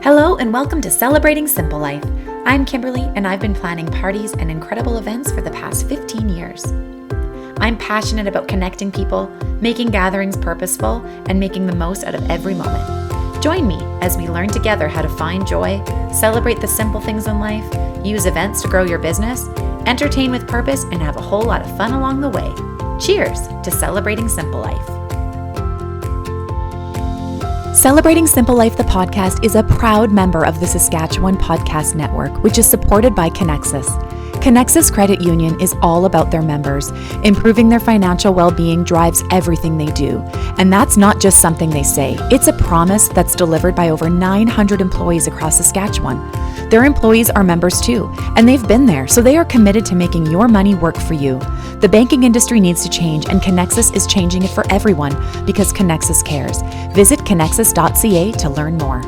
Hello and welcome to Celebrating Simple Life. I'm Kimberly and I've been planning parties and incredible events for the past 15 years. I'm passionate about connecting people, making gatherings purposeful, and making the most out of every moment. Join me as we learn together how to find joy, celebrate the simple things in life, use events to grow your business, entertain with purpose, and have a whole lot of fun along the way. Cheers to Celebrating Simple Life. Celebrating Simple Life, the podcast, is a proud member of the Saskatchewan Podcast Network, which is supported by Connexus. Connexus Credit Union is all about their members. Improving their financial well-being drives everything they do. And that's not just something they say. It's a promise that's delivered by over 900 employees across Saskatchewan. Their employees are members too, and they've been there, so they are committed to making your money work for you. The banking industry needs to change, and Connexus is changing it for everyone because Connexus cares. Visit connexus.ca to learn more.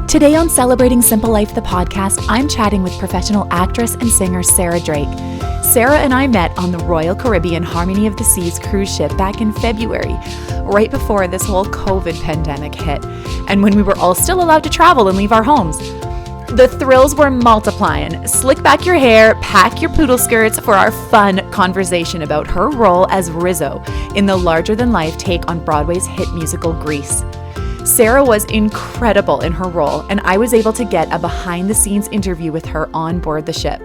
Today on Celebrating Simple Life, the podcast, I'm chatting with professional actress and singer Sarah Drake. Sarah and I met on the Royal Caribbean Harmony of the Seas cruise ship back in February, right before this whole COVID pandemic hit, and when we were all still allowed to travel and leave our homes. The thrills were multiplying. Slick back your hair, pack your poodle skirts for our fun conversation about her role as Rizzo in the larger-than-life take on Broadway's hit musical Grease. Sarah was incredible in her role, and I was able to get a behind-the-scenes interview with her on board the ship.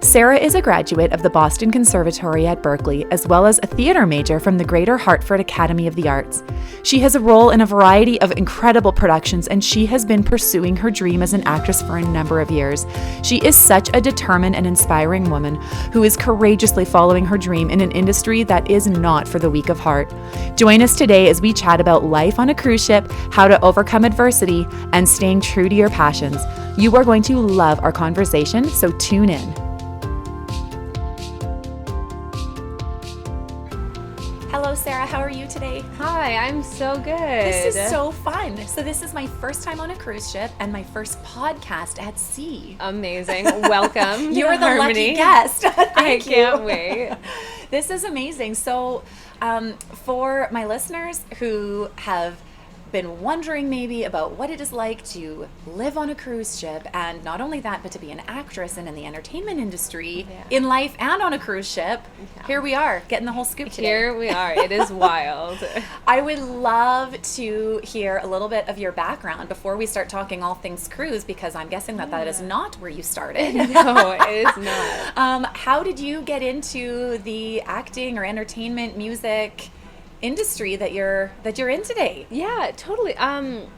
Sarah is a graduate of the Boston Conservatory at Berklee, as well as a theater major from the Greater Hartford Academy of the Arts. She has a role in a variety of incredible productions, and she has been pursuing her dream as an actress for a number of years. She is such a determined and inspiring woman who is courageously following her dream in an industry that is not for the weak of heart. Join us today as we chat about life on a cruise ship, how to overcome adversity, and staying true to your passions. You are going to love our conversation, so tune in. Hello, Sarah. How are you today? Hi, I'm so good. This is so fun. So this is my first time on a cruise ship and my first podcast at sea. Amazing. Welcome. You're the Harmony. lucky guest. I can't wait. This is amazing. So for my listeners who have been wondering maybe about what it is like to live on a cruise ship, and not only that, but to be an actress and in the entertainment industry, in life and on a cruise ship, here we are getting the whole scoop today. Here we are. It is wild. I would love to hear a little bit of your background before we start talking all things cruise, because I'm guessing that is not where you started. No, it is not. How did you get into the acting or entertainment music industry that you're in today? Yeah, totally.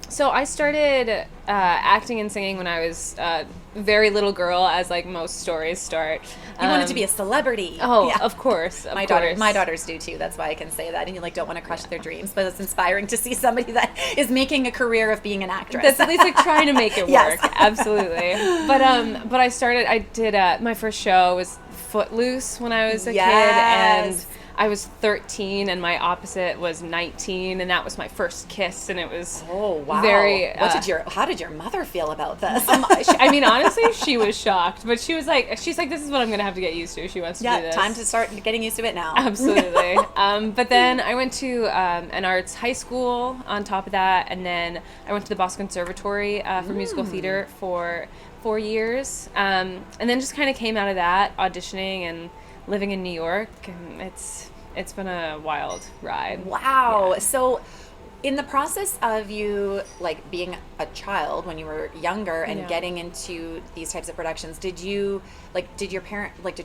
So I started acting and singing when I was a very little girl, as like most stories start. You wanted to be a celebrity. Oh, yeah. of course. My daughters do too. That's why I can say that. And you like don't want to crush their dreams, but it's inspiring to see somebody that is making a career of being an actress. That's at least like trying to make it work. Yes. Absolutely. But I did my first show was Footloose when I was a kid, and I was 13 and my opposite was 19, and that was my first kiss, and it was very. How did your mother feel about this? I mean, honestly, she was shocked, but she's like, this is what I'm gonna have to get used to. She wants to do this. Time to start getting used to it now. Absolutely. But then I went to an arts high school on top of that, and then I went to the Boston Conservatory for musical theater for 4 years, and then just kind of came out of that auditioning and living in New York, and it's been a wild ride. Wow. Yeah. So in the process of you like being a child when you were younger and getting into these types of productions, did your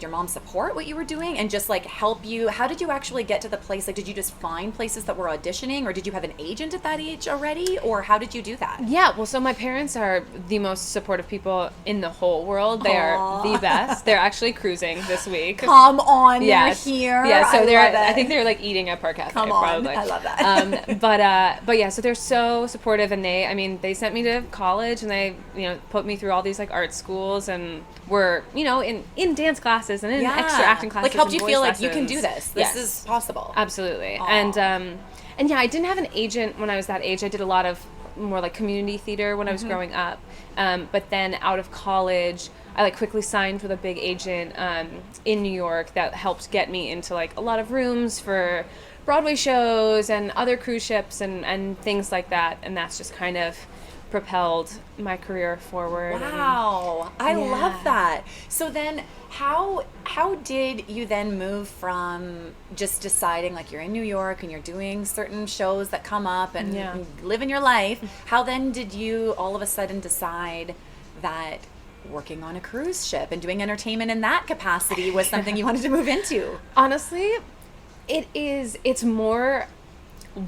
mom support what you were doing and just like help you? How did you actually get to the place? Like, did you just find places that were auditioning, or did you have an agent at that age already, or how did you do that? Yeah, well, so my parents are the most supportive people in the whole world. They are the best. They're actually cruising this week. Come on, they're here. Yeah, so I think they're like eating at Park Cafe. Come on, probably. I love that. But yeah, so they're so supportive, and they sent me to college, and they put me through all these like art schools, and were in dance classes and in extra acting classes. Like helped you feel lessons. like you can do this. This is possible. Absolutely. And yeah, I didn't have an agent when I was that age. I did a lot of more like community theater when I was growing up. But then out of college, I like quickly signed with a big agent in New York that helped get me into like a lot of rooms for Broadway shows and other cruise ships and things like that. And that's just kind of propelled my career forward. Wow. I love that. So then how did you then move from just deciding like you're in New York and you're doing certain shows that come up and living your life? How then did you all of a sudden decide that working on a cruise ship and doing entertainment in that capacity was something you wanted to move into? Honestly, it's more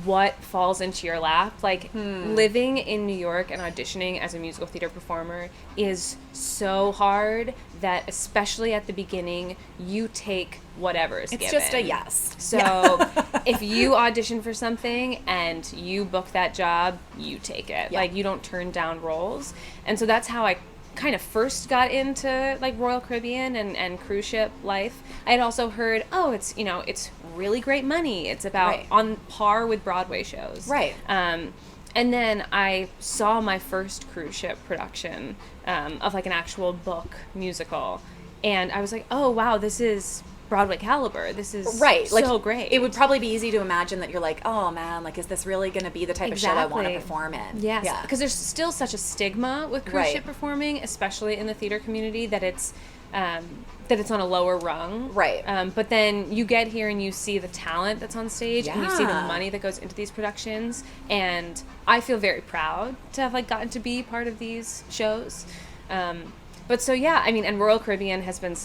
what falls into your lap. Like living in New York and auditioning as a musical theater performer is so hard that especially at the beginning you take whatever is given. It's just a yes. So if you audition for something and you book that job, you take it. Like you don't turn down roles. And so that's how I kind of first got into like Royal Caribbean and cruise ship life. I had also heard, it's really great money. It's about on par with Broadway shows. Right. And then I saw my first cruise ship production of like an actual book musical. And I was like, oh, wow, this is Broadway caliber. This is so great. It would probably be easy to imagine that you're like, oh man, like, is this really going to be the type of show I want to perform in? Yes. Yeah. Because there's still such a stigma with cruise ship performing, especially in the theater community, that it's on a lower rung. Right. But then you get here and you see the talent that's on stage and you see the money that goes into these productions. And I feel very proud to have like gotten to be part of these shows. But so, yeah, I mean, and Royal Caribbean has been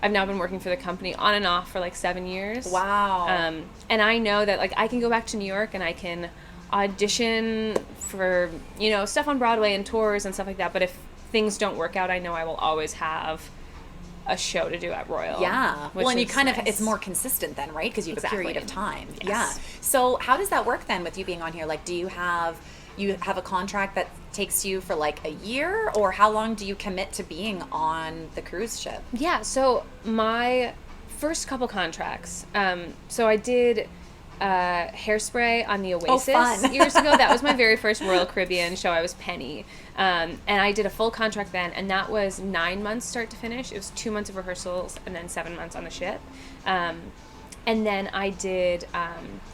I've now been working for the company on and off for like 7 years. Wow. And I know that like I can go back to New York and I can audition for, stuff on Broadway and tours and stuff like that. But if things don't work out, I know I will always have a show to do at Royal. Yeah. Well, and you kind of, it's more consistent then, right? Because you have a period of time. Yes. Yeah. So how does that work then with you being on here? Like, do you have a contract that takes you for like a year, or how long do you commit to being on the cruise ship? Yeah, so my first couple contracts, so I did Hairspray on the Oasis years ago. That was my very first Royal Caribbean show. I was Penny, and I did a full contract then, and that was 9 months start to finish. It was 2 months of rehearsals and then 7 months on the ship. And then I did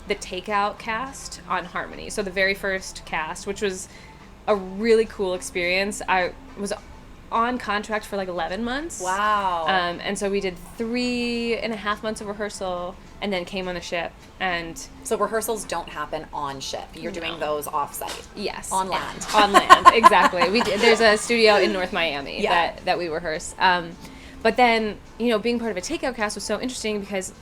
the takeout cast on Harmony. So the very first cast, which was a really cool experience. I was on contract for like 11 months. Wow. And so we did 3.5 months of rehearsal and then came on the ship. And so rehearsals don't happen on ship. You're doing those off-site. Yes. On land. On land, exactly. There's a studio in North Miami that we rehearse. But then, being part of a takeout cast was so interesting because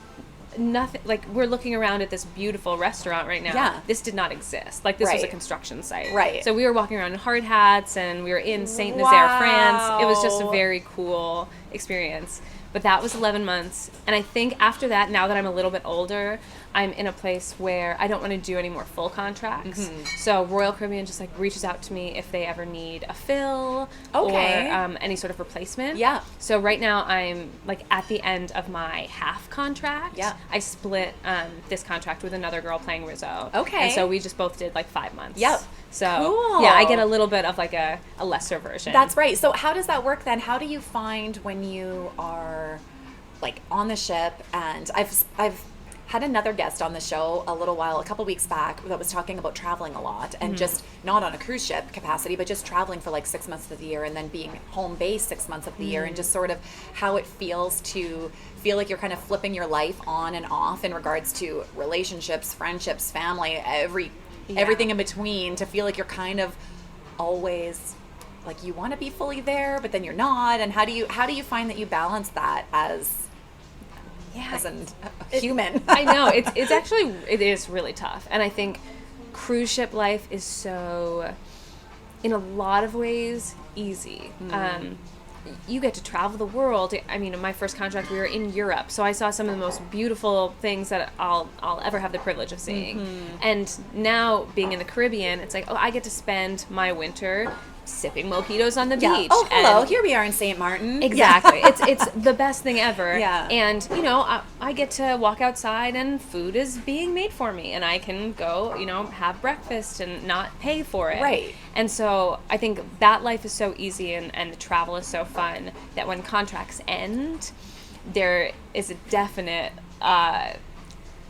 nothing, like, we're looking around at this beautiful restaurant right now. Yeah. This did not exist. Like, this was a construction site. Right. So we were walking around in hard hats and we were in Saint Nazaire, France. It was just a very cool experience. But that was 11 months. And I think after that, now that I'm a little bit older, I'm in a place where I don't want to do any more full contracts. Mm-hmm. So Royal Caribbean just like reaches out to me if they ever need a fill or any sort of replacement. Yeah. So right now I'm like at the end of my half contract. Yeah. I split this contract with another girl playing Rizzo. Okay. And so we just both did like 5 months. Yep. So cool. Yeah, I get a little bit of like a lesser version. That's right. So how does that work then? How do you find when you are like on the ship? And I've had another guest on the show a couple weeks back, that was talking about traveling a lot and just not on a cruise ship capacity, but just traveling for like 6 months of the year and then being home based 6 months of the year, and just sort of how it feels to feel like you're kind of flipping your life on and off in regards to relationships, friendships, family, everything in between, to feel like you're kind of always like you want to be fully there, but then you're not. And how do you find that you balance that as a human? I know it's actually, it is really tough. And I think cruise ship life is so, in a lot of ways, easy. You get to travel the world. I mean, in my first contract, we were in Europe, so I saw some of the most beautiful things that I'll ever have the privilege of seeing. And now, being in the Caribbean, it's like, I get to spend my winter sipping mojitos on the beach. Oh, hello. Here we are in St. Martin. Exactly. It's the best thing ever. Yeah. And, I get to walk outside and food is being made for me and I can go, have breakfast and not pay for it. Right. And so I think that life is so easy and the travel is so fun that when contracts end, there is a definite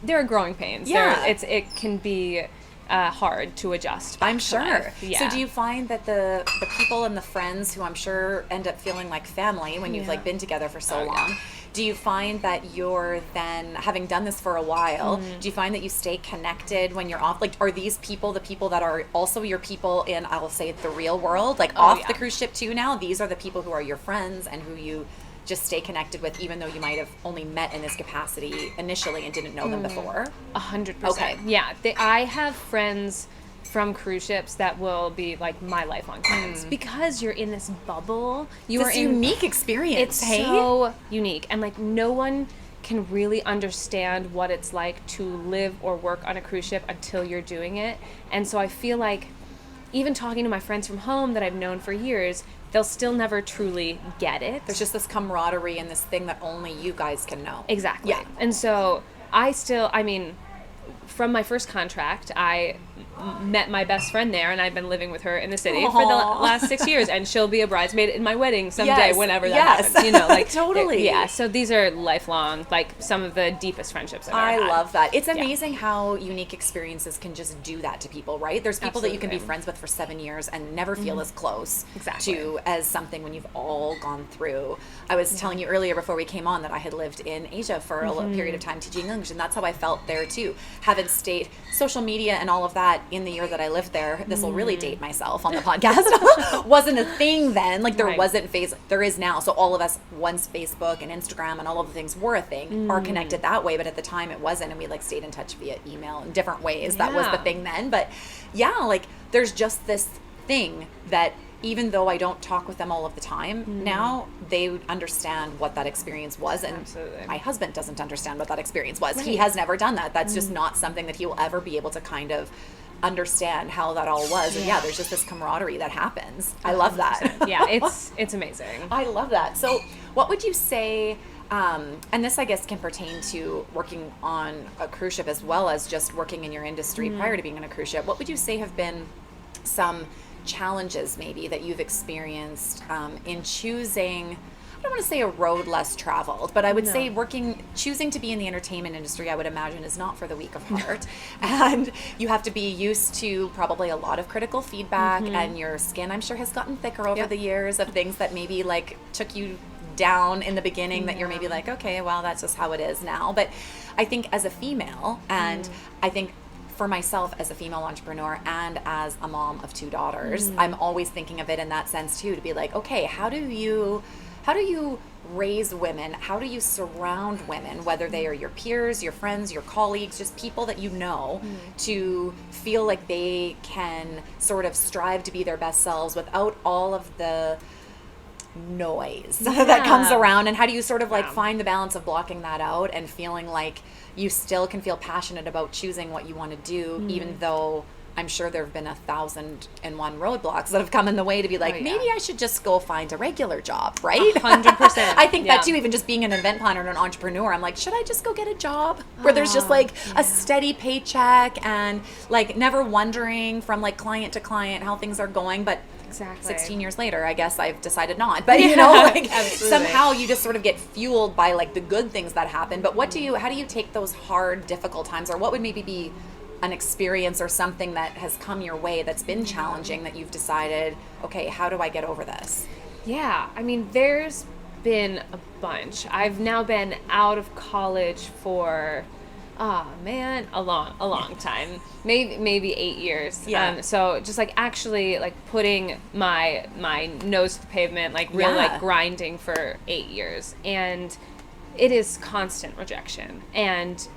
there are growing pains. Yeah. It can be hard to adjust. I'm sure. Yeah. So do you find that the people and the friends who I'm sure end up feeling like family when you've like been together for so long, do you find that you're then, having done this for a while, do you find that you stay connected when you're off? Like, are these people the people that are also your people in, I'll say, the real world? Like off the cruise ship too now? These are the people who are your friends and who you just stay connected with, even though you might have only met in this capacity initially and didn't know them before? 100%. Okay. Yeah. I have friends from cruise ships that will be like my lifelong friends because you're in this bubble. It's a unique experience. It's so unique, and like no one can really understand what it's like to live or work on a cruise ship until you're doing it. And so I feel like even talking to my friends from home that I've known for years, they'll still never truly get it. There's just this camaraderie and this thing that only you guys can know. Exactly. Yeah. And so from my first contract, I met my best friend there, and I've been living with her in the city for the last 6 years, and she'll be a bridesmaid in my wedding someday, whenever that happens. You know, like totally. Yeah. So these are lifelong, like some of the deepest friendships I've ever had. I love that. It's amazing how unique experiences can just do that to people, right? There's people that you can be friends with for 7 years and never feel as close to as something when you've all gone through. I was telling you earlier before we came on that I had lived in Asia for a little period of time teaching English, and that's how I felt there too. Having stayed social media and all of that in the year that I lived there, this will really date myself on the podcast, wasn't a thing then. Like there wasn't there is now. So all of us, once Facebook and Instagram and all of the things were a thing, are connected that way. But at the time it wasn't, and we like stayed in touch via email in different ways. That was the thing then. But yeah, like there's just this thing that even though I don't talk with them all of the time, now they would understand what that experience was. And my husband doesn't understand what that experience was. He has never done that. That's just not something that he will ever be able to kind of understand how that all was. And there's just this camaraderie that happens. I love that. Yeah, it's amazing. I love that. So what would you say, and this I guess can pertain to working on a cruise ship as well as just working in your industry prior to being on a cruise ship, what would you say have been some challenges maybe that you've experienced in choosing, I don't want to say a road less traveled, but I would say choosing to be in the entertainment industry, I would imagine, is not for the weak of heart. And you have to be used to probably a lot of critical feedback, and your skin, I'm sure, has gotten thicker over the years of things that maybe like took you down in the beginning that you're maybe like, okay, well, that's just how it is now. But I think as a female, and I think for myself as a female entrepreneur and as a mom of 2 daughters, I'm always thinking of it in that sense too, to be like, okay, how do you raise women? How do you surround women, whether they are your peers, your friends, your colleagues, just people that you know, to feel like they can sort of strive to be their best selves without all of the noise that comes around? And how do you sort of like find the balance of blocking that out and feeling like you still can feel passionate about choosing what you want to do, even though I'm sure there have been 1,001 roadblocks that have come in the way to be like, maybe I should just go find a regular job, right? 100%. I think that too, even just being an event planner and an entrepreneur, I'm like, should I just go get a job where there's just like a steady paycheck and like never wondering from like client to client how things are going? But 16 years later, I guess I've decided not. But you know, like somehow you just sort of get fueled by like the good things that happen. But how do you take those hard, difficult times, or what would maybe be an experience or something that has come your way that's been challenging that you've decided, okay, how do I get over this? Yeah, I mean, there's been a bunch. I've now been out of college for a long time, maybe 8 years. So just like actually like putting my nose to the pavement, like really like grinding for 8 years, and it is constant rejection. And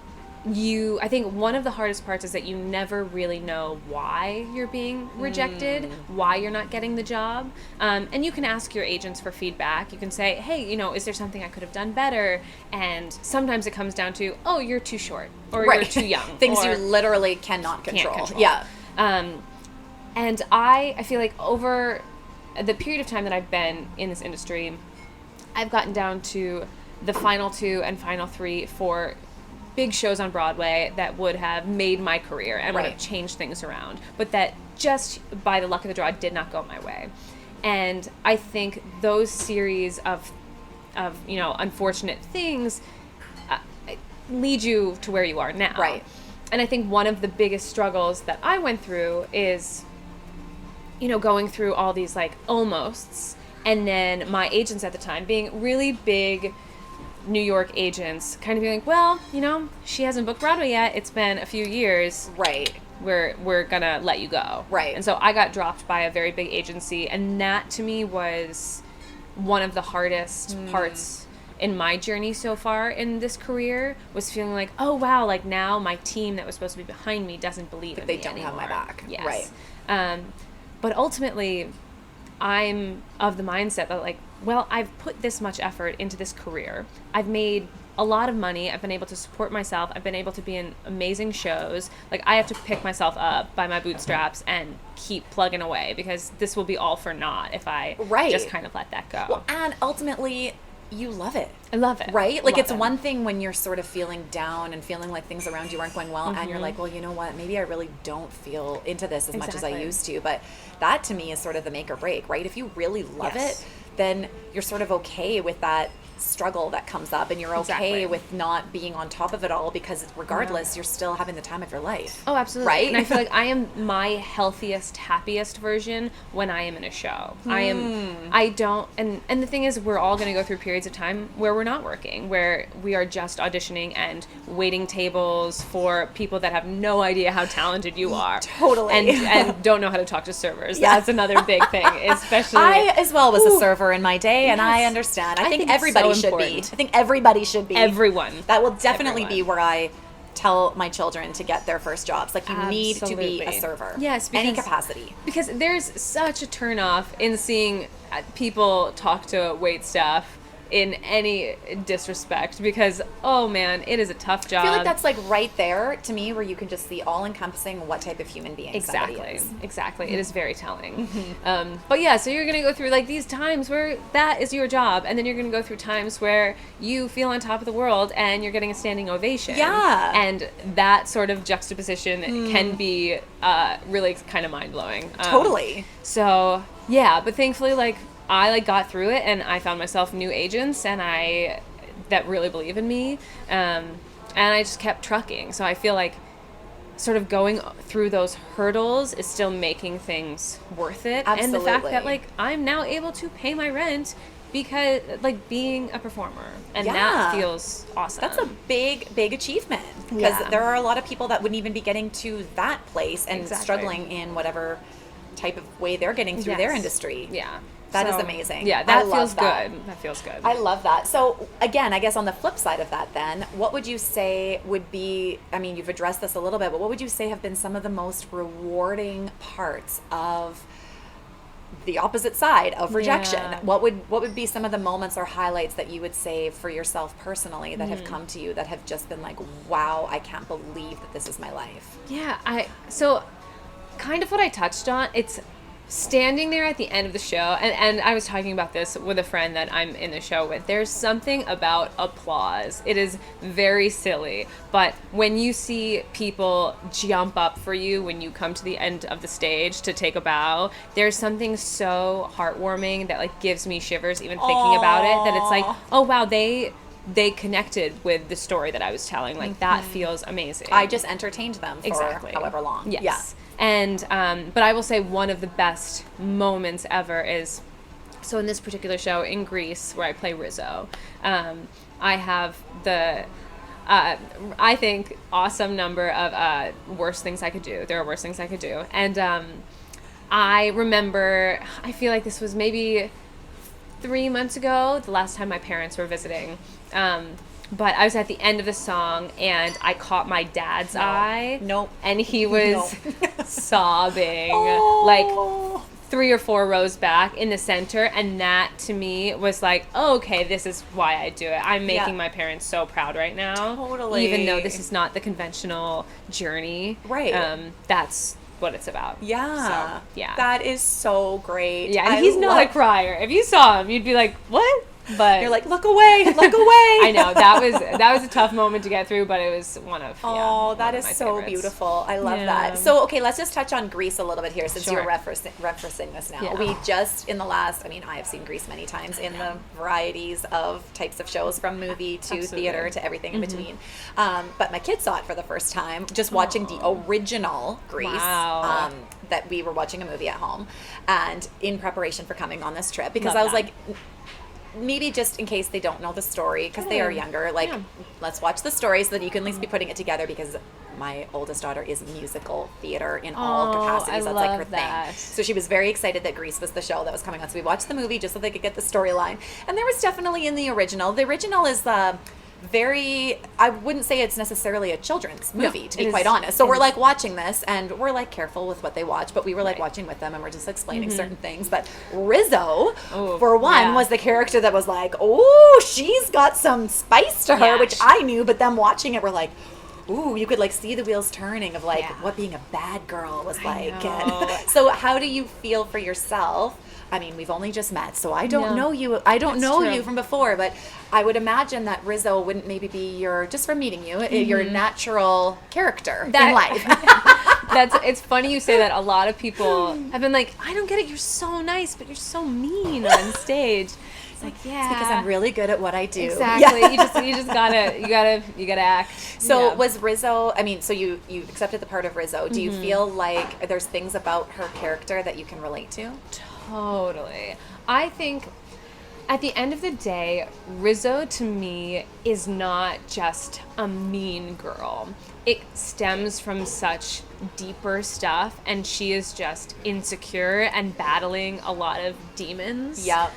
I think one of the hardest parts is that you never really know why you're being rejected, why you're not getting the job. And you can ask your agents for feedback. You can say, hey, you know, is there something I could have done better? And sometimes it comes down to, oh, you're too short, or you're too young. Things you literally cannot control. Yeah. And I feel like over the period of time that I've been in this industry, I've gotten down to the final 2 and final 3 for big shows on Broadway that would have made my career and would have changed things around, but that just by the luck of the draw did not go my way. And I think those series of you know, unfortunate things, lead you to where you are now. Right. And I think one of the biggest struggles that I went through is, going through all these like almosts, and then my agents at the time being really big New York agents, kind of being like, well, she hasn't booked Broadway yet. It's been a few years. Right. We're gonna let you go. Right. And so I got dropped by a very big agency, and that to me was one of the hardest parts in my journey so far in this career, was feeling like, oh wow, like now my team that was supposed to be behind me doesn't believe in me they don't anymore. have my back. Yes. Right. But ultimately, I'm of the mindset that like, well, I've put this much effort into this career. I've made a lot of money. I've been able to support myself. I've been able to be in amazing shows. Like, I have to pick myself up by my bootstraps and keep plugging away, because this will be all for naught if I just kind of let that go. Well, and ultimately, you love it. I love it. Right? Like, it's it. one thing when you're sort of feeling down and feeling like things around you aren't going well, and you're like, well, you know what? Maybe I really don't feel into this as much as I used to. But that, to me, is sort of the make or break, right? If you really love it, then you're sort of okay with that struggle that comes up, and you're okay with not being on top of it all, because regardless, you're still having the time of your life. Oh, absolutely. Right? And I feel like I am my healthiest, happiest version when I am in a show. I don't, and the thing is, we're all going to go through periods of time where we're not working, where we are just auditioning and waiting tables for people that have no idea how talented you are. Totally. And don't know how to talk to servers. Yeah. That's another big thing, especially. I as well was a server in my day, and I understand. I think everybody should be. I think everybody should be. Everyone. That will definitely be where I tell my children to get their first jobs. Like, you need to be a server. Yes. Any capacity. Because there's such a turnoff in seeing people talk to wait staff in any disrespect, because, oh man, it is a tough job. I feel like that's like right there to me, where you can just see all encompassing what type of human being somebody is. Exactly. It is very telling. But yeah, so you're going to go through like these times where that is your job, and then you're going to go through times where you feel on top of the world and you're getting a standing ovation. Yeah. And that sort of juxtaposition can be really kind of mind-blowing. Totally. So yeah, but thankfully, like, I got through it, and I found myself new agents that really believe in me, and I just kept trucking. So I feel like sort of going through those hurdles is still making things worth it. Absolutely. And the fact that like I'm now able to pay my rent because like being a performer, and that feels awesome. That's a big achievement, because there are a lot of people that wouldn't even be getting to that place and struggling in whatever type of way they're getting through their industry. Yeah. That is amazing. Yeah, that feels good. That feels good. I love that. So again, I guess on the flip side of that then, what would you say would be, I mean, you've addressed this a little bit, but what would you say have been some of the most rewarding parts of the opposite side of rejection? Yeah. What would be some of the moments or highlights that you would say for yourself personally that have come to you that have just been like, wow, I can't believe that this is my life? Yeah, so kind of what I touched on, it's standing there at the end of the show, and I was talking about this with a friend that I'm in the show with. There's something about applause. It is very silly, but when you see people jump up for you when you come to the end of the stage to take a bow, there's something so heartwarming that like gives me shivers even thinking about it, that it's like, oh wow, they connected with the story that I was telling. Like, that feels amazing. I just entertained them for however long. Yes. Yeah. And, but I will say one of the best moments ever is, so in this particular show in Greece, where I play Rizzo, I have the, I think, awesome number of worst things I could do. There are worse things I could do. And I remember, I feel like this was maybe 3 months ago, the last time my parents were visiting. But I was at the end of the song, and I caught my dad's eye. Nope. And he was sobbing, like 3 or 4 rows back in the center. And that, to me, was like, oh, okay, this is why I do it. I'm making my parents so proud right now. Totally. Even though this is not the conventional journey. Right. That's what it's about. Yeah. So, yeah. That is so great. Yeah, and he's not a crier. If you saw him, you'd be like, what? But you're like, look away, look away. I know that was a tough moment to get through, but it was one of that is so favorites. beautiful. I love that. So okay, let's just touch on Grease a little bit here, since Sure. you're referencing this now. Yeah. We just in the last, I mean, I have seen Grease many times in the varieties of types of shows, from movie to Absolutely. theater to everything in between. But my kids saw it for the first time, just watching the original Grease. Wow. That we were watching a movie at home, and in preparation for coming on this trip, because Love I was that. like, maybe just in case they don't know the story, because they are younger, like, let's watch the story so that you can at least be putting it together, because my oldest daughter is musical theater in all capacities. That's like her thing. So she was very excited that Grease was the show that was coming on. So we watched the movie just so they could get the storyline. And there was definitely in the original. The original is very, I wouldn't say it's necessarily a children's movie, to be quite honest. So we're like watching this, and we're like careful with what they watch, but we were like watching with them, and we're just explaining certain things. But Rizzo, for one, was the character that was like, oh, she's got some spice to her, which I knew, but them watching it, we're like, ooh, you could like see the wheels turning of like what being a bad girl was like. And so how do you feel for yourself? I mean, we've only just met, so I don't know you. I don't know you from before, but I would imagine that Rizzo wouldn't maybe be your, just from meeting you, your natural character in life. It's funny you say that. A lot of people have been like, I don't get it. You're so nice, but you're so mean on stage. It's like, it's because I'm really good at what I do. Exactly. You just gotta act. So was Rizzo, I mean, so you accepted the part of Rizzo. Do you feel like there's things about her character that you can relate to? Totally. I think at the end of the day, Rizzo to me is not just a mean girl. It stems from such deeper stuff, and she is just insecure and battling a lot of demons. Yep.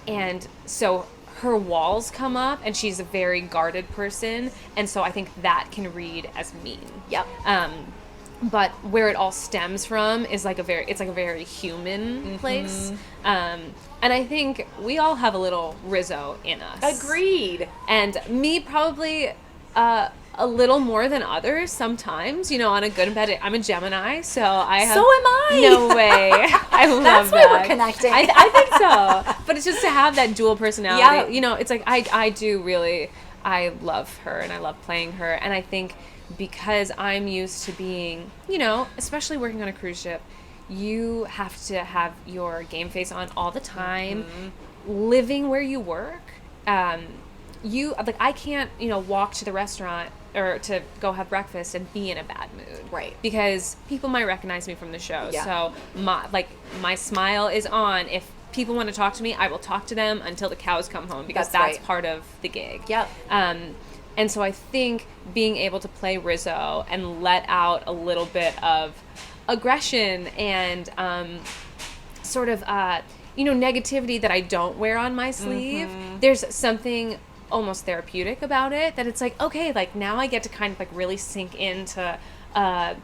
And so her walls come up, and she's a very guarded person, and so I think that can read as mean. Yep. But where it all stems from is like a very human place. And I think we all have a little Rizzo in us. Agreed. And me probably a little more than others sometimes, on a good and bad day. I'm a Gemini, so I have... So am I. No way. I love That's that. why we're connecting. I think so. But it's just to have that dual personality. It's like I do really... I love her, and I love playing her. And I think because I'm used to being, especially working on a cruise ship, you have to have your game face on all the time, living where you work. I can't, walk to the restaurant or to go have breakfast and be in a bad mood. Right. Because people might recognize me from the show. Yeah. So my smile is on. If people want to talk to me, I will talk to them until the cows come home, because that's part of the gig. Yep. And so I think being able to play Rizzo and let out a little bit of aggression and sort of negativity that I don't wear on my sleeve, there's something almost therapeutic about it, that it's like, okay, like now I get to kind of like really sink into a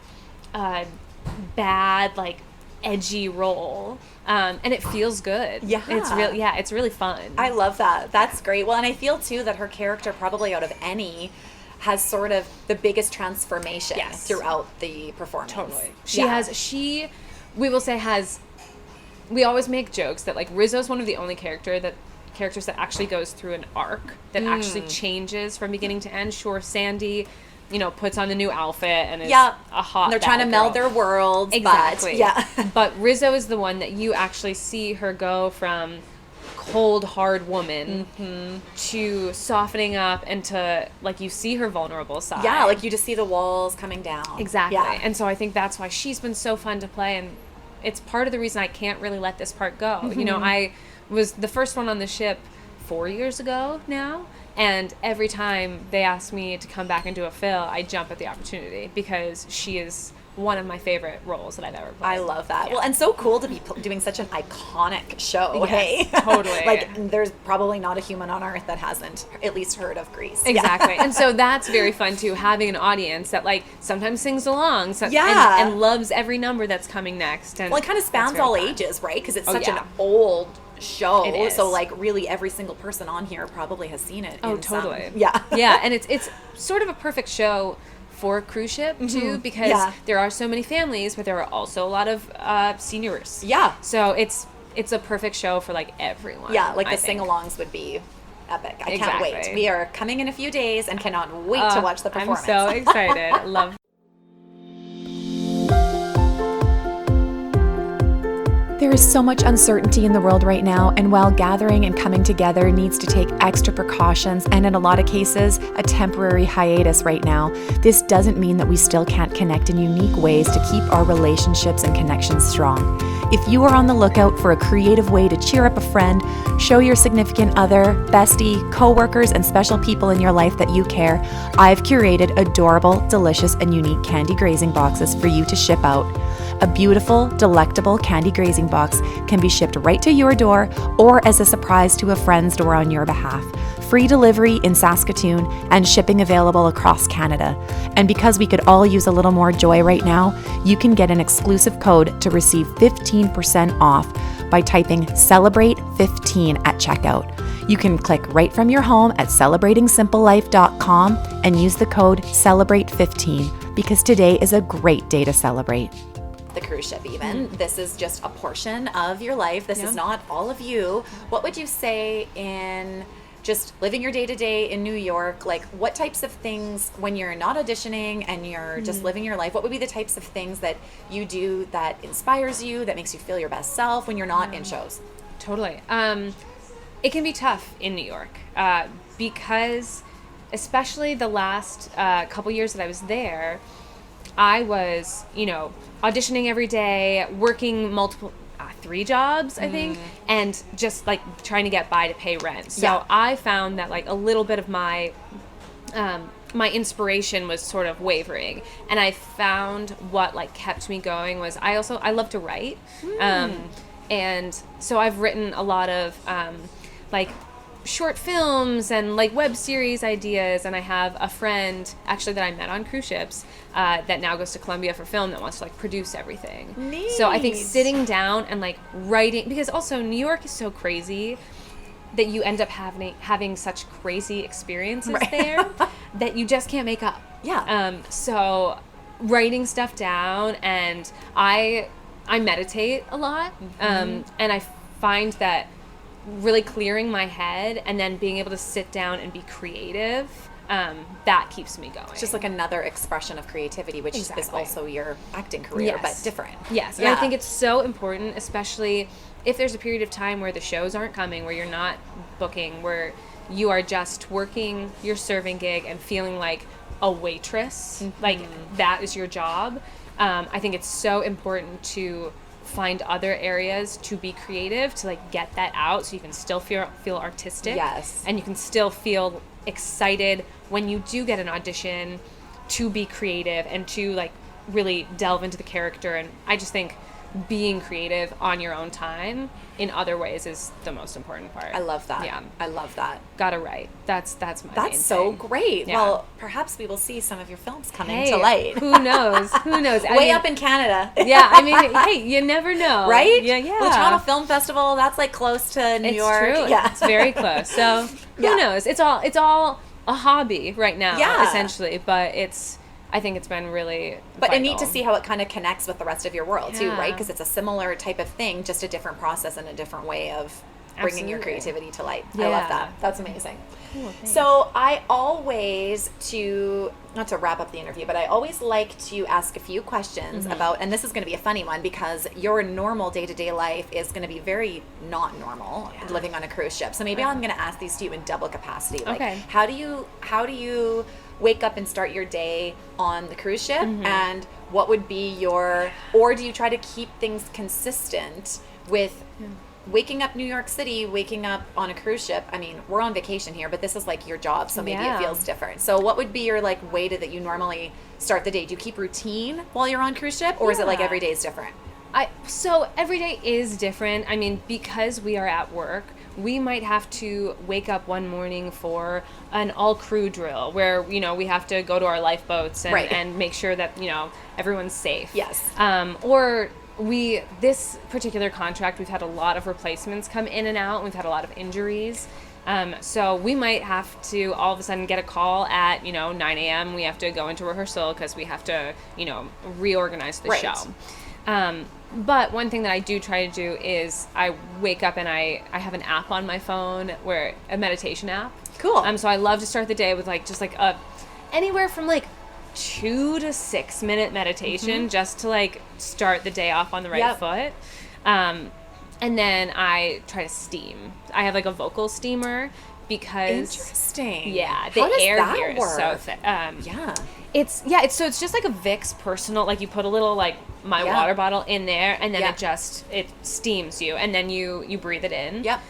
bad, like edgy role, and it feels good. It's really fun. I love that. That's great. Well, and I feel too that her character, probably out of any, has sort of the biggest transformation throughout the performance. Totally. We always make jokes that like Rizzo's one of the only characters that actually goes through an arc, that actually changes from beginning to end. Sure, Sandy, puts on the new outfit and is a hot and they're trying to meld their worlds. Exactly. But, but Rizzo is the one that you actually see her go from cold, hard woman to softening up, and to, like, you see her vulnerable side. Yeah, like you just see the walls coming down. Exactly. Yeah. And so I think that's why she's been so fun to play, and it's part of the reason I can't really let this part go. I was the first one on the ship 4 years ago now, and every time they ask me to come back and do a fill, I jump at the opportunity, because she is one of my favorite roles that I've ever played. I love that. Yeah. Well, and so cool to be doing such an iconic show. Yes, hey, totally. Like, there's probably not a human on earth that hasn't at least heard of Grease. Exactly. And so that's very fun too, having an audience that like sometimes sings along, and loves every number that's coming next. And well, it kind of spans all ages, right? Because it's such an old show. It is. So like really every single person on here probably has seen it. Totally. Yeah. Yeah, and it's sort of a perfect show for a cruise ship too, because there are so many families, but there are also a lot of seniors. Yeah. So it's it's a perfect show for like everyone. Yeah, like I the think. sing-alongs would be epic. I can't Exactly. wait. We are coming in a few days and cannot wait to watch the performance. I'm so excited. Love. There is so much uncertainty in the world right now, and while gathering and coming together needs to take extra precautions and in a lot of cases, a temporary hiatus right now, this doesn't mean that we still can't connect in unique ways to keep our relationships and connections strong. If you are on the lookout for a creative way to cheer up a friend, show your significant other, bestie, coworkers, and special people in your life that you care, I've curated adorable, delicious, and unique candy grazing boxes for you to ship out. A beautiful, delectable candy grazing box can be shipped right to your door or as a surprise to a friend's door on your behalf. Free delivery in Saskatoon and shipping available across Canada. And because we could all use a little more joy right now, you can get an exclusive code to receive 15% off by typing CELEBRATE15 at checkout. You can click right from your home at celebratingsimplelife.com and use the code CELEBRATE15 because today is a great day to celebrate. The cruise ship even. This is just a portion of your life. This is not all of you. What would you say in just living your day-to-day in New York? Like, what types of things, when you're not auditioning and you're just living your life, what would be the types of things that you do that inspires you, that makes you feel your best self when you're not in shows? Totally. It can be tough in New York because especially the last couple years that I was there, I was, auditioning every day, working multiple, 3 jobs, I think, and just like trying to get by to pay rent. So I found that like a little bit of my inspiration was sort of wavering, and I found what like kept me going was I love to write, and so I've written a lot of like short films and like web series ideas, and I have a friend actually that I met on cruise ships that now goes to Columbia for film that wants to like produce everything. Neat. So I think sitting down and like writing, because also New York is so crazy that you end up having such crazy experiences there that you just can't make up. So writing stuff down, and I meditate a lot, and I find that really clearing my head and then being able to sit down and be creative, that keeps me going. It's just like another expression of creativity, which is also your acting career, but different. Yes, and I think it's so important, especially if there's a period of time where the shows aren't coming, where you're not booking, where you are just working your serving gig and feeling like a waitress, like that is your job. I think it's so important to find other areas to be creative, to like get that out so you can still feel artistic. Yes. And you can still feel excited when you do get an audition to be creative and to like really delve into the character. And I just think being creative on your own time in other ways is the most important part. I love that. Yeah. I love that. Gotta write. That's my main That's so thing. great. Yeah. Well, perhaps we will see some of your films coming to light. Who knows? Way up in Canada. Yeah, I mean, hey, you never know. Right? Yeah. Well, the Toronto Film Festival, that's like close to New York. It's true. Yeah. It's very close. So who knows? It's all a hobby right now, essentially. But I think it's been really But vital. neat to see how it kind of connects with the rest of your world too, Yeah. right? Because it's a similar type of thing, just a different process and a different way of bringing your creativity to light. I love that. That's amazing. Cool, thanks. So I always, not to wrap up the interview, but I always like to ask a few questions about, and this is going to be a funny one because your normal day-to-day life is going to be very not normal living on a cruise ship. So maybe I'm going to ask these to you in double capacity. Like, how do you wake up and start your day on the cruise ship, and what would be or do you try to keep things consistent with waking up New York City, waking up on a cruise ship? I mean, we're on vacation here, but this is like your job, so maybe it feels different. So what would be your like way that you normally start the day? Do you keep routine while you're on cruise ship, or is it like every day is different? So every day is different. I mean, because we are at work, we might have to wake up one morning for an all-crew drill where, we have to go to our lifeboats and make sure that, everyone's safe. Yes. Or this particular contract, we've had a lot of replacements come in and out. We've had a lot of injuries. So we might have to all of a sudden get a call at, 9 a.m. We have to go into rehearsal because we have to, reorganize the Right. show. But one thing that I do try to do is I wake up and I have an app on my phone a meditation app. Cool. So I love to start the day with anywhere from 2 to 6 minute meditation just to start the day off on the right foot. And then I try to steam. I have a vocal steamer because interesting. Yeah, the How does air that here is work? so thick. Yeah. It's just like a Vicks personal. You put a little my water bottle in there, and then it steams you, and then you breathe it in. Yep.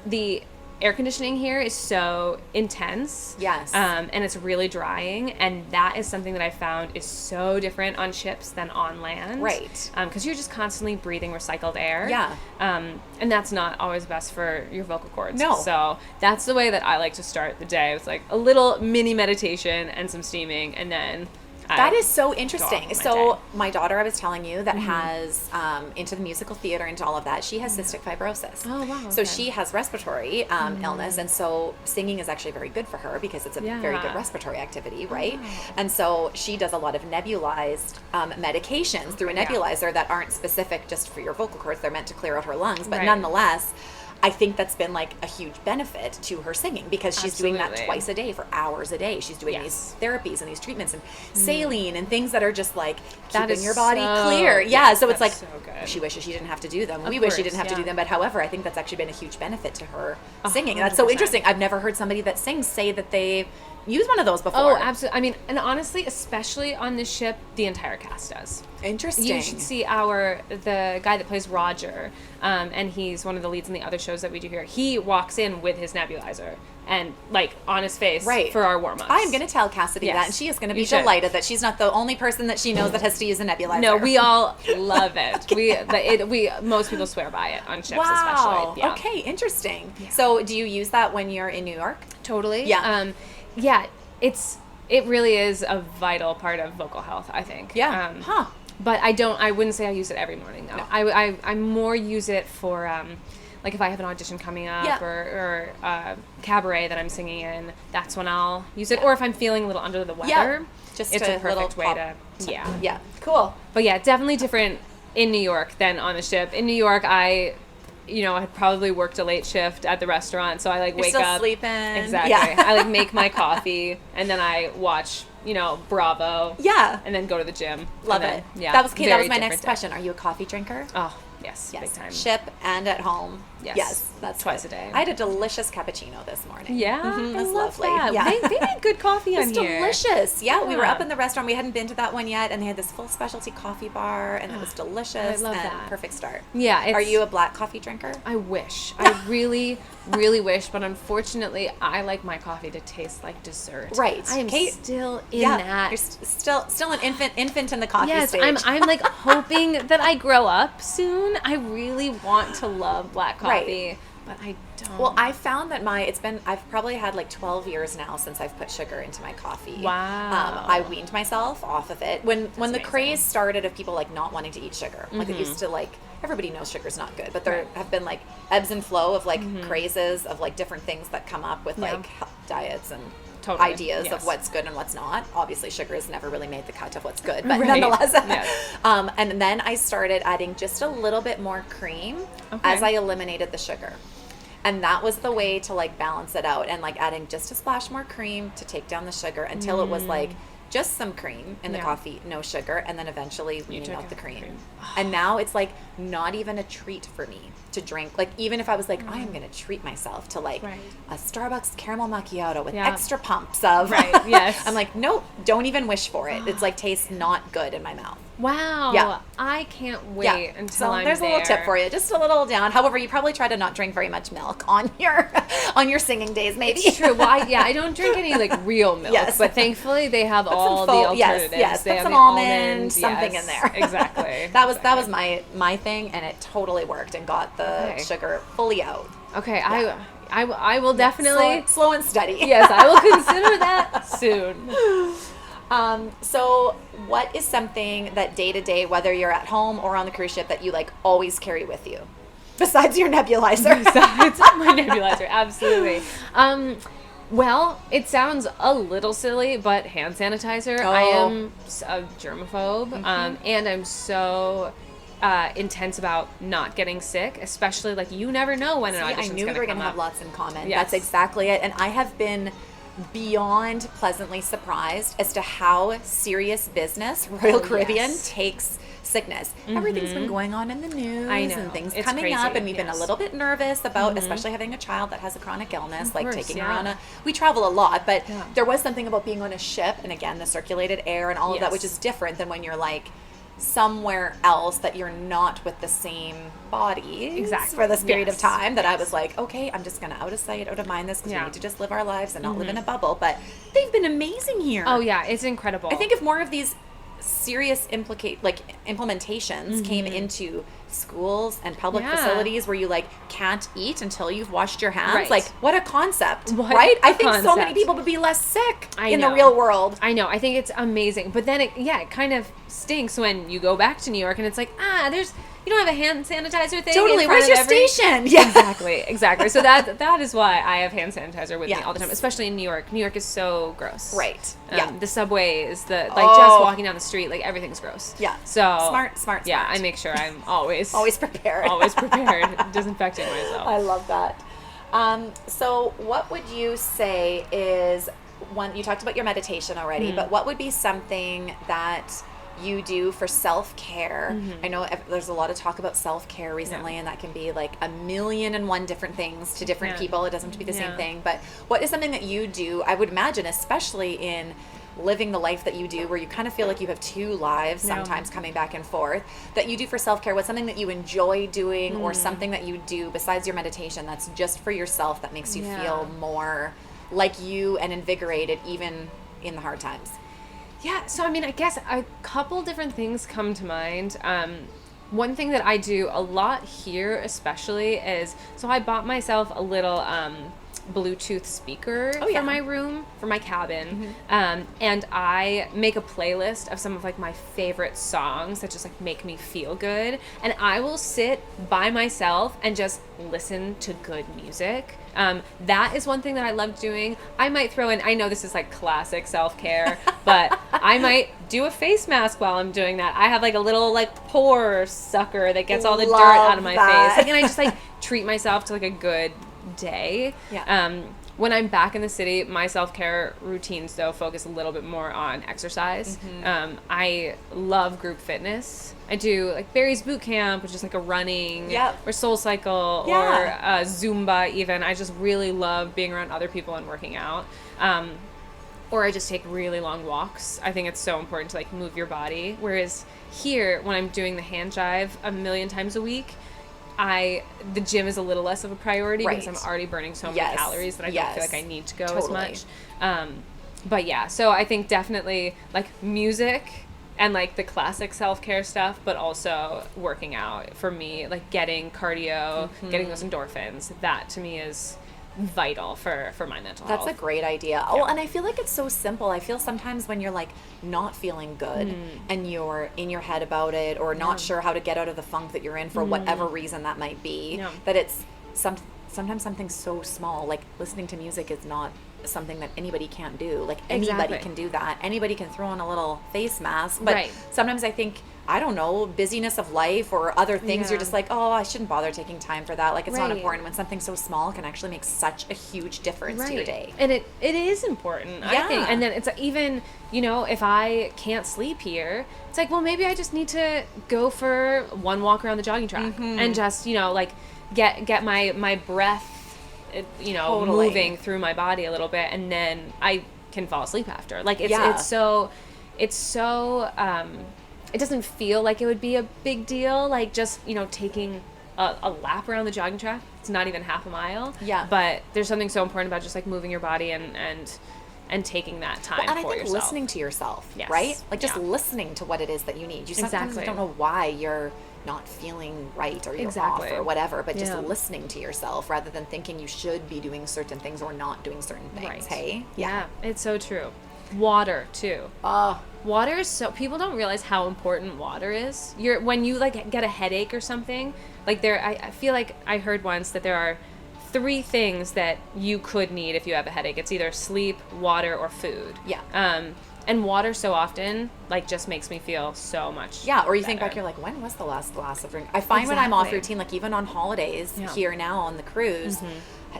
The air conditioning here is so intense. Yes. And it's really drying, and that is something that I found is so different on ships than on land. Right. Because you're just constantly breathing recycled air. Yeah. And that's not always best for your vocal cords. No. So that's the way that I like to start the day. It's a little mini meditation and some steaming, and then that is so interesting. my So day. my daughter, I was telling you, that has into the musical theater, into all of that, she has cystic fibrosis. Oh, wow. So Okay. she has respiratory illness, and so singing is actually very good for her because it's a very good respiratory activity, right? Wow. And so she does a lot of nebulized medications through a nebulizer that aren't specific just for your vocal cords. They're meant to clear out her lungs, but nonetheless, I think that's been a huge benefit to her singing because she's doing that twice a day for hours a day. She's doing these therapies and these treatments and saline and things that are just keeping your body clear. Yeah, so it's so she wishes she didn't have to do them. Of We wish she course, didn't have to do them. But however, I think that's actually been a huge benefit to her singing. 100%. That's so interesting. I've never heard somebody that sings say that they use one of those before. Oh, absolutely. I mean, and honestly, especially on this ship, the entire cast does. Interesting. You should see the guy that plays Roger, and he's one of the leads in the other shows that we do here. He walks in with his nebulizer and on his face for our warm-ups. I am going to tell Cassidy that, and she is going to be delighted that she's not the only person that she knows that has to use a nebulizer. No, we all love it. We most people swear by it on ships, especially. Yeah. Okay, interesting. Yeah. So, do you use that when you're in New York? Totally. Yeah. It really is a vital part of vocal health, I think. Yeah. But I wouldn't say I use it every morning, though. No. I more use it for, if I have an audition coming up or cabaret that I'm singing in, that's when I'll use it. Or if I'm feeling a little under the weather, just it's a perfect way to. Yeah. Cool. But yeah, definitely different in New York than on the ship. In New York, I had probably worked a late shift at the restaurant, so I You're wake still up. Sleeping. Exactly. Yeah. I make my coffee and then I watch, Bravo. Yeah. And then go to the gym. Love it. Yeah. That was my next question. Are you a coffee drinker? Oh, yes. Big time. Ship and at home. Yes. That's twice good. a day. I had a delicious cappuccino this morning. Yeah. It was love lovely. that. Yeah. They make good coffee on here. It's delicious. Yeah, we were up in the restaurant. We hadn't been to that one yet, and they had this full specialty coffee bar, and it was delicious. I love and that. Perfect start. Yeah. Are you a black coffee drinker? I wish. I really, really wish, but unfortunately, I like my coffee to taste like dessert. Right. I am Kate, still in that. You're still an infant in the coffee stage. Yes, I'm hoping that I grow up soon. I really want to love black coffee, but I don't. Well, I found that I've probably had 12 years now since I've put sugar into my coffee. Wow. I weaned myself off of it. When the amazing. Craze started of people not wanting to eat sugar. It used to everybody knows sugar's not good, but there have been ebbs and flow of crazes of different things that come up with health diets and ideas of what's good and what's not. Obviously, sugar has never really made the cut of what's good, but nonetheless. And then I started adding just a little bit more cream as I eliminated the sugar. And that was the way to balance it out and adding just a splash more cream to take down the sugar until it was just some cream in the coffee, no sugar, and then eventually weaning out the cream. And now it's not even a treat for me to drink. Even if I was I am going to treat myself to a Starbucks caramel macchiato with extra pumps of. I'm nope, don't even wish for it. It's tastes not good in my mouth. Wow. Yeah. I can't wait until I'm there's there. a little tip for you, just a little down. However, you probably try to not drink very much milk on your singing days, maybe. It's true. Well, I don't drink any real milk, but thankfully they have all the alternatives. Yes, they put have some the almond, something in there. Exactly. That was my thing, and it totally worked and got the sugar fully out. Okay, yeah. I will definitely slow and steady. Yes, I will consider that soon. So what is something that day to day, whether you're at home or on the cruise ship, that you always carry with you? besides your nebulizer? Besides my nebulizer, absolutely. Well, it sounds a little silly, but hand sanitizer. I am a germaphobe, and I'm so intense about not getting sick, especially like you never know when an audition's I knew we were going to have lots in common. Yes. That's exactly it. And I have been beyond pleasantly surprised as to how serious business Royal Caribbean takes sickness. Everything's been going on in the news and things coming up, and we've been a little bit nervous about especially having a child that has a chronic illness, like taking her on we travel a lot, but there was something about being on a ship, and again the circulated air and all of that, which is different than when you're like somewhere else that you're not with the same bodies for this period of time, that I was like, okay, I'm just gonna out of sight, out of mind this, because we need to just live our lives and not live in a bubble. But they've been amazing here. Oh yeah, it's incredible. I think if more of these serious implementations came into schools and public facilities where you like can't eat until you've washed your hands, like what a concept, right? I think so many people would be less sick in the real world. I know. I think it's amazing. But then it kind of stinks when you go back to New York and it's like, you don't have a hand sanitizer thing. Totally. Where's your station? Yeah. Exactly. So that is why I have hand sanitizer with me all the time, especially in New York. New York is so gross. Right. The subway is just walking down the street, like everything is gross. Yeah. So smart. Yeah, I make sure I'm always prepared. Disinfecting myself. I love that. So what would you say is one, you talked about your meditation already, but what would be something that you do for self-care? I know there's a lot of talk about self-care recently, and that can be like 1,000,001 different things to different people. It doesn't have to be the same thing, but what is something that you do, I would imagine, especially in living the life that you do, where you kind of feel like you have two lives sometimes coming back and forth, that you do for self-care? What's something that you enjoy doing, or something that you do besides your meditation that's just for yourself, that makes you feel more like you and invigorated even in the hard times? Yeah, so I mean, I guess a couple different things come to mind. One thing that I do a lot here especially is, so I bought myself a little Bluetooth speaker for my room, for my cabin, and I make a playlist of some of like my favorite songs that just like make me feel good, and I will sit by myself and just listen to good music. That is one thing that I love doing. I might throw in, I know this is like classic self-care, but I might do a face mask while I'm doing that. I have like a little like pore sucker that gets all the dirt out of my face. Like, and I just like treat myself to like a good day. When I'm back in the city, my self-care routines though focus a little bit more on exercise. I love group fitness. I do like Barry's Boot Camp, which is like a running or Soul Cycle or Zumba even. I just really love being around other people and working out. Or I just take really long walks. I think it's so important to like move your body. Whereas here, when I'm doing the hand jive 1,000,000 times a week, the gym is a little less of a priority because I'm already burning so many calories that I don't feel like I need to go as much. But yeah, so I think definitely like music and like the classic self-care stuff, but also working out for me, like getting cardio, getting those endorphins. That to me is vital for my mental health. That's a great idea. Oh, and I feel like it's so simple. I feel sometimes when you're like not feeling good and you're in your head about it, or not sure how to get out of the funk that you're in for whatever reason that might be, that it's sometimes something so small, like listening to music is not something that anybody can't do. Like anybody can do that. Anybody can throw on a little face mask. But sometimes I think, I don't know, busyness of life or other things, you're just like, oh, I shouldn't bother taking time for that. Like it's not important, when something so small can actually make such a huge difference to your day. And it is important, I think. And then it's even, if I can't sleep here, it's like, well, maybe I just need to go for one walk around the jogging track and just, like get my breath moving through my body a little bit, and then I can fall asleep after. Like it's so it doesn't feel like it would be a big deal, like just taking a lap around the jogging track. It's not even half a mile, but there's something so important about just like moving your body and taking that time and for I think yourself. Listening to yourself, right? Like just listening to what it is that you need. You sometimes don't know why you're not feeling right, or you're off or whatever, but just listening to yourself rather than thinking you should be doing certain things or not doing certain things. Hey? Yeah, it's so true. Water too. Oh, Water is so, people don't realize how important water is. When you like get a headache or something, like I feel like I heard once that there are 3 things that you could need if you have a headache. It's either sleep, water, or food. Yeah. And water so often like just makes me feel so much yeah. Or you better. think back, you're like, when was the last glass of drink? I find when I'm off Exactly. routine, like even on holidays here now on the cruise,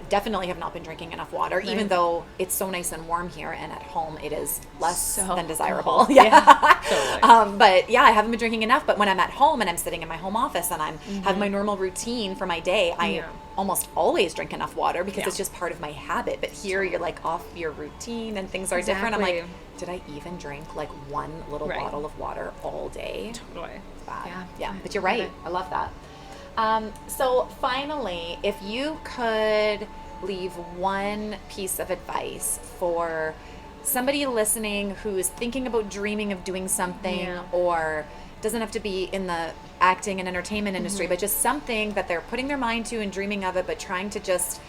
definitely have not been drinking enough water, even though it's so nice and warm here, and at home it is less than desirable. cold. Yeah, totally. But yeah, I haven't been drinking enough. But when I'm at home and I'm sitting in my home office and I'm have my normal routine for my day, I almost always drink enough water because it's just part of my habit. But here you're like off your routine and things are different. I'm like, did I even drink like one little bottle of water all day? Totally. It's bad. Yeah. But you're right. I love that. So finally, if you could leave one piece of advice for somebody listening who's thinking about dreaming of doing something, or doesn't have to be in the acting and entertainment industry, but just something that they're putting their mind to and dreaming of it, but trying to just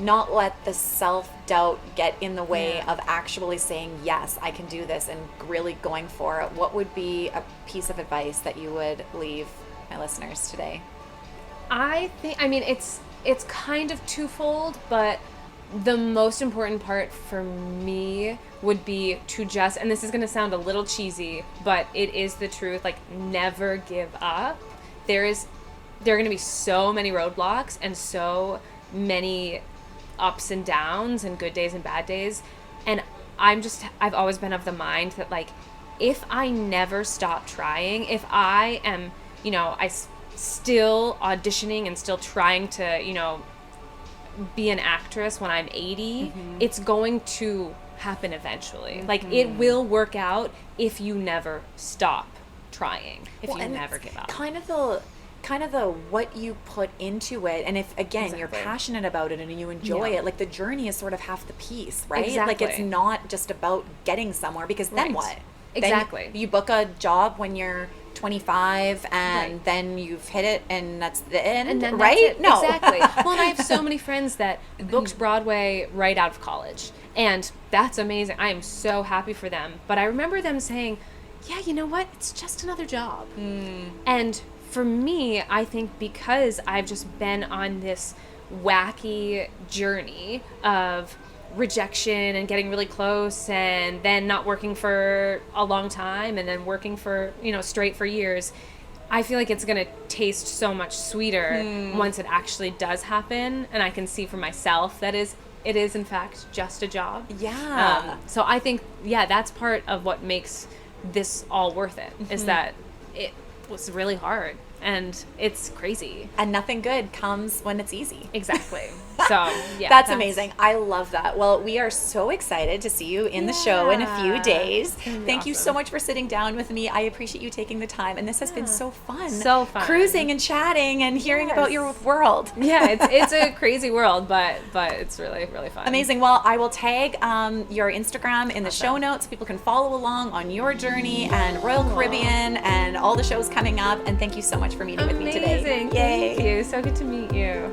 not let the self-doubt get in the way of actually saying, yes, I can do this, and really going for it, what would be a piece of advice that you would leave my listeners today? I mean, it's kind of twofold, but the most important part for me would be to just, and this is going to sound a little cheesy, but it is the truth, like never give up. There are going to be so many roadblocks and so many ups and downs and good days and bad days. And I've always been of the mind that like, if I never stop trying, if I am, still auditioning and still trying to, be an actress when I'm 80, it's going to happen eventually. Like it will work out if you never stop trying, if you never give up. Kind of the what you put into it, and if again you're passionate about it and you enjoy it, like the journey is sort of half the piece, right? Exactly. Like it's not just about getting somewhere, because then what? Exactly. Then you book a job when you're 25 and then you've hit it and that's the end, and then right? That's it. No. Exactly. Well, and I have so many friends that booked Broadway right out of college, and that's amazing. I am so happy for them. But I remember them saying, yeah, you know what? It's just another job. And for me, I think because I've just been on this wacky journey of rejection and getting really close and then not working for a long time and then working for, straight for years, I feel like it's going to taste so much sweeter once it actually does happen. And I can see for myself that it is in fact just a job. Yeah. So I think, that's part of what makes this all worth it, is that it was really hard and it's crazy. And nothing good comes when it's easy. Exactly. So, that's amazing. I love that. Well, we are so excited to see you in the show in a few days. Thank you so much for sitting down with me. I appreciate you taking the time, and this has been so fun. So fun. Cruising and chatting and hearing about your world. Yeah, it's a crazy world, but it's really, really fun. Amazing. Well, I will tag your Instagram in the show notes so people can follow along on your journey and Royal Caribbean and all the shows coming up. And thank you so much for meeting with me today. Amazing. Yay. Thank you. So good to meet you.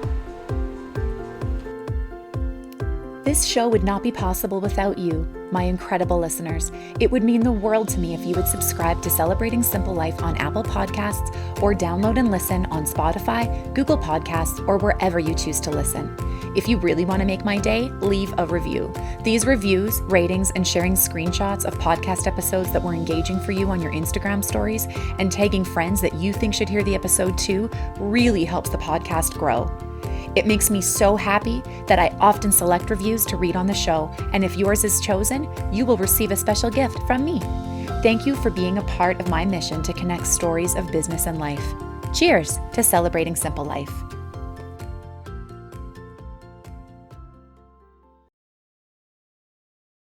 This show would not be possible without you, my incredible listeners. It would mean the world to me if you would subscribe to Celebrating Simple Life on Apple Podcasts, or download and listen on Spotify, Google Podcasts, or wherever you choose to listen. If you really want to make my day, leave a review. These reviews, ratings, and sharing screenshots of podcast episodes that were engaging for you on your Instagram stories, and tagging friends that you think should hear the episode too, really helps the podcast grow. It makes me so happy that I often select reviews to read on the show, and if yours is chosen, you will receive a special gift from me. Thank you for being a part of my mission to connect stories of business and life. Cheers to Celebrating Simple Life.